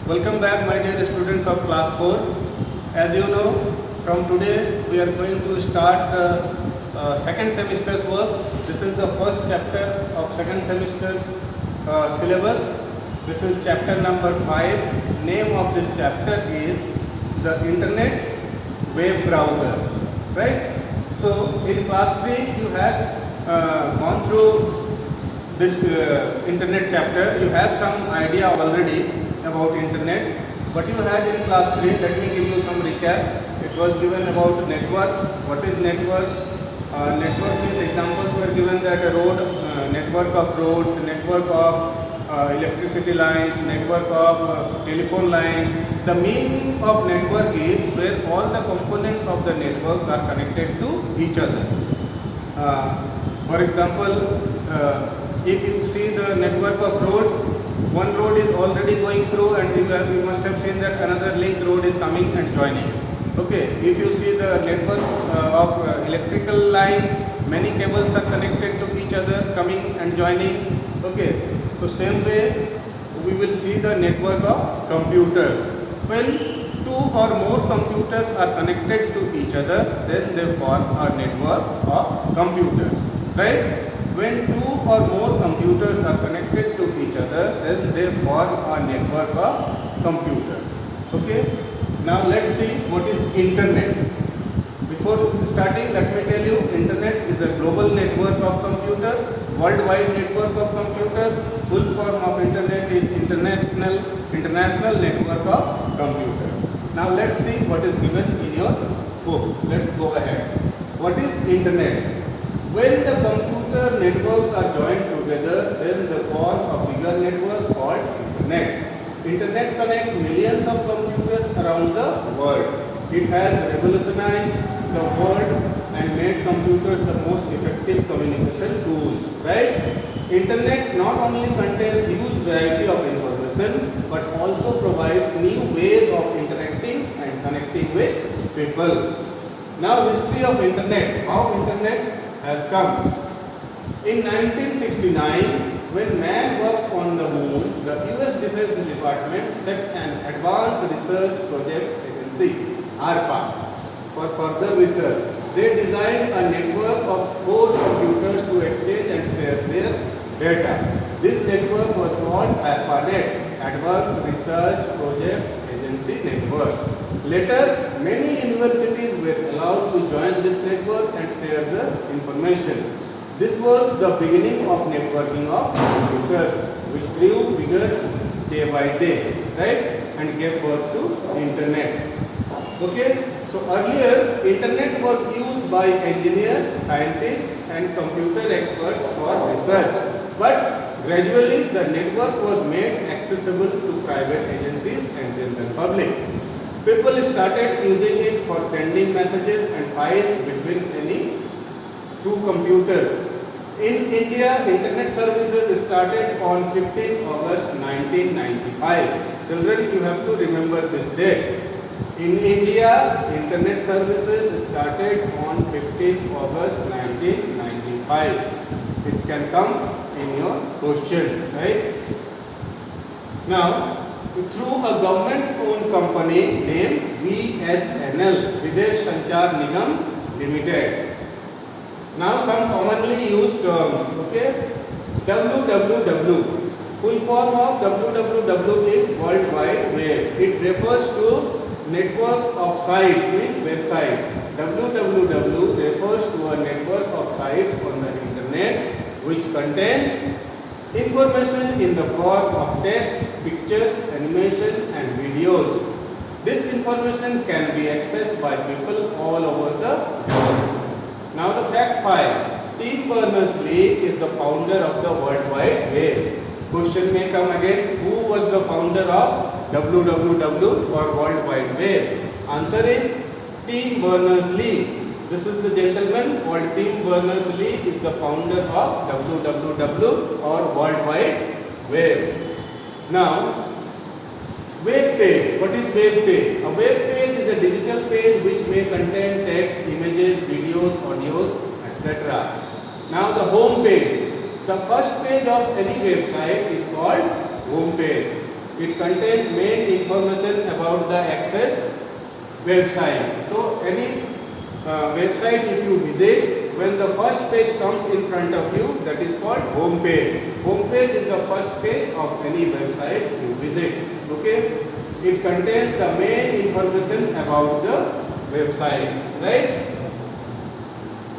Welcome back, my dear students of class 4. As you know, from today we are going to start the second semester's work. This is the first chapter of second semester's syllabus. This is chapter number 5. Name of this chapter is the Internet Web Browser. Right? So, in class 3 you had gone through this internet chapter. You have some idea already about internet, but you had in class 3. Let me give you some recap. It was given about network. What is network? Network means examples were given that a road, network of roads, network of electricity lines, network of telephone lines. The meaning of network is where all the components of the networks are connected to each other. For example, if you see the network of roads, one road is already going through and you must have seen that another link road is coming and joining. Okay, if you see the network of electrical lines, many cables are connected to each other, coming and joining. Okay, so same way we will see the network of computers. When two or more computers are connected to each other, then they form a network of computers, right? When two or more computers are connected to each other, then they form a network of computers. Okay. Now let's see what is internet. Before starting, let me tell you, internet is a global network of computers, worldwide network of computers. Full form of internet is international network of computers. Now let's see what is given in your book. Let's go ahead. What is internet? When the computer networks are joined together, then they form a bigger network called internet. Internet connects millions of computers around the world. It has revolutionized the world and made computers the most effective communication tools. Right? Internet not only contains huge variety of information, but also provides new ways of interacting and connecting with people. Now, history of internet. How internet has come. In 1969, when man worked on the moon, the US Defense Department set an advanced research project agency, ARPA, for further research. They designed a network of 4 computers to exchange and share their data. This network was called ARPANET, Advanced Research Project Agency Network. Later, many universities were allowed to join this network and share the information. This was the beginning of networking of computers, which grew bigger day by day, right? And gave birth to internet. Okay? So earlier, internet was used by engineers, scientists and computer experts for research. But gradually, the network was made accessible to private agencies and general public. People started using it for sending messages and files between any two computers. In India, internet services started on 15 August 1995. Children, you have to remember this date. In India, internet services started on 15 August 1995. It can come in your question, right? Now, through a government-owned company named BSNL, Videsh Sanchar Nigam Limited. Now some commonly used terms, okay? www. Full form of www is World Wide Web. It refers to network of sites, means websites. www refers to a network of sites on the internet which contains information in the form of text, pictures, animation and videos. This information can be accessed by people all over the world. Now the fact 5. Tim Berners-Lee is the founder of the World Wide Web. Question may come again, who was the founder of www or World Wide Web? Answer is Tim Berners-Lee. This is the gentleman called Tim Berners-Lee, is the founder of www or World Wide Web. Now, web page. What is web page? A web page is a digital page which may contain text, images, videos, audios, etc. Now the home page. The first page of any website is called home page. It contains main information about the access website. So any website if you visit, when the first page comes in front of you, that is called home page. Home page is the first page of any website you visit. Okay. It contains the main information about the website, right?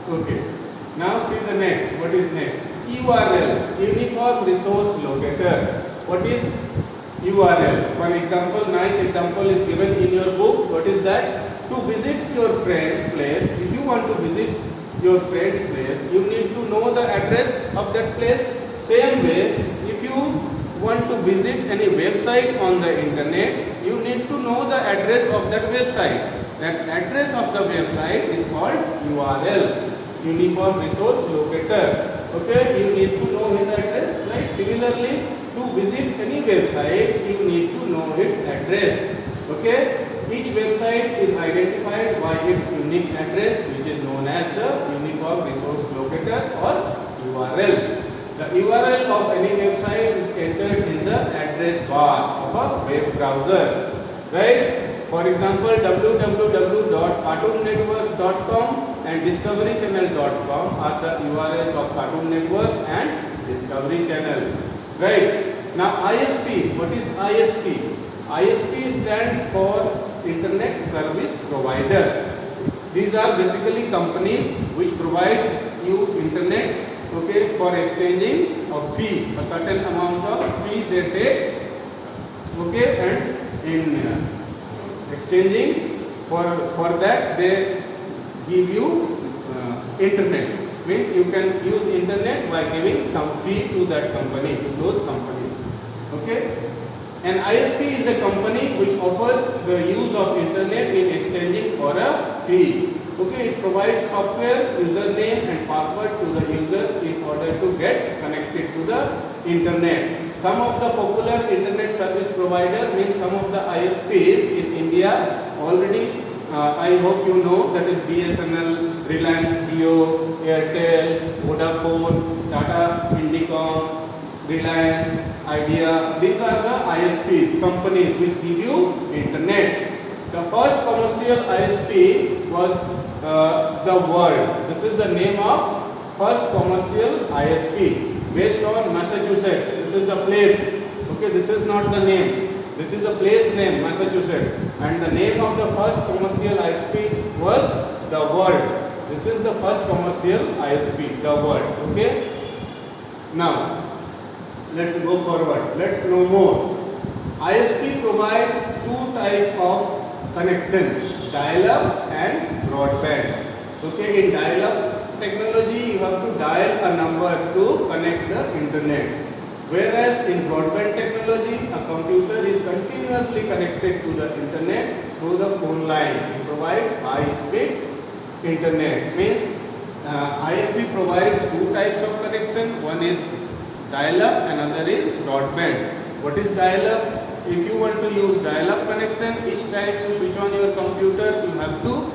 Okay. Now see the next. What is next? URL, Uniform Resource Locator. What is URL? One example, nice example is given in your book. What is that? To visit your friend's place, if you want to visit your friend's place, you need to know the address of that place. Same way, if you want to visit any website on the internet, you need to know the address of that website. That address of the website is called URL, Uniform Resource Locator. Okay, you need to know his address, right? Similarly, to visit any website, you need to know its address. Okay, each website is identified by its unique address, which is known as the Uniform Resource Locator or URL. The URL of any website is entered in the address bar of a web browser, right? For example, www.cartoonnetwork.com and discoverychannel.com are the URLs of Cartoon Network and Discovery Channel, right? Now ISP, what is ISP? ISP stands for Internet Service Provider. These are basically companies which provide you internet, okay, for exchanging a fee, a certain amount of fee they take, okay, and in exchanging for that they give you internet. Means you can use internet by giving some fee to that company, to those companies. Okay. An ISP is a company which offers the use of internet in exchanging for a fee. Okay, it provides software, username and password to the user in order to get connected to the internet. Some of the popular internet service provider means some of the ISPs in India already, I hope you know, that is BSNL, Reliance Jio, Airtel, Vodafone, Tata Indicom, Reliance, Idea. These are the ISPs, companies which give you internet. The first commercial ISP was The World. This is the name of first commercial ISP based on Massachusetts. This is the place. Okay, this is not the name. This is the place name, Massachusetts. And the name of the first commercial ISP was The World. This is the first commercial ISP, The World. Okay. Now, let's go forward. Let's know more. ISP provides two types of connection, dial-up and broadband. Okay, in dial-up technology, you have to dial a number to connect the internet. Whereas in broadband technology, a computer is continuously connected to the internet through the phone line. It provides high-speed internet. Means ISP provides two types of connection. One is dial-up, another is broadband. What is dial-up? If you want to use dial-up connection, each time you switch on your computer, you have to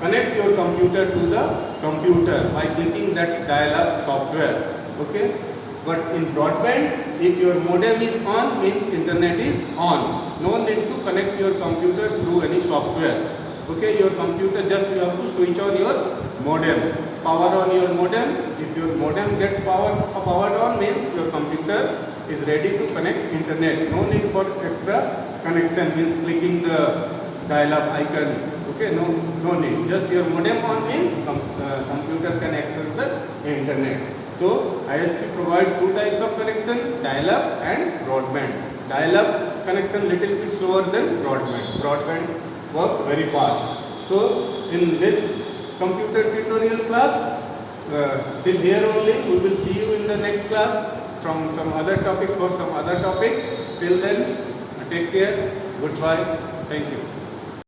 connect your computer to the computer by clicking that dial-up software. Okay. But in broadband, if your modem is on, means internet is on. No need to connect your computer through any software. Okay, your computer just you have to switch on your modem. Power on your modem. If your modem gets powered on, means your computer is ready to connect internet. No need for extra connection, means clicking the dial-up icon. Okay, no need. Just your modem on means computer can access the internet. So ISP provides two types of connection, dial-up and broadband. Dial-up connection little bit slower than broadband. Broadband works very fast. So in this computer tutorial class, till here only. We will see you in the next class from some other topics for some other topics. Till then, take care. Goodbye. Thank you.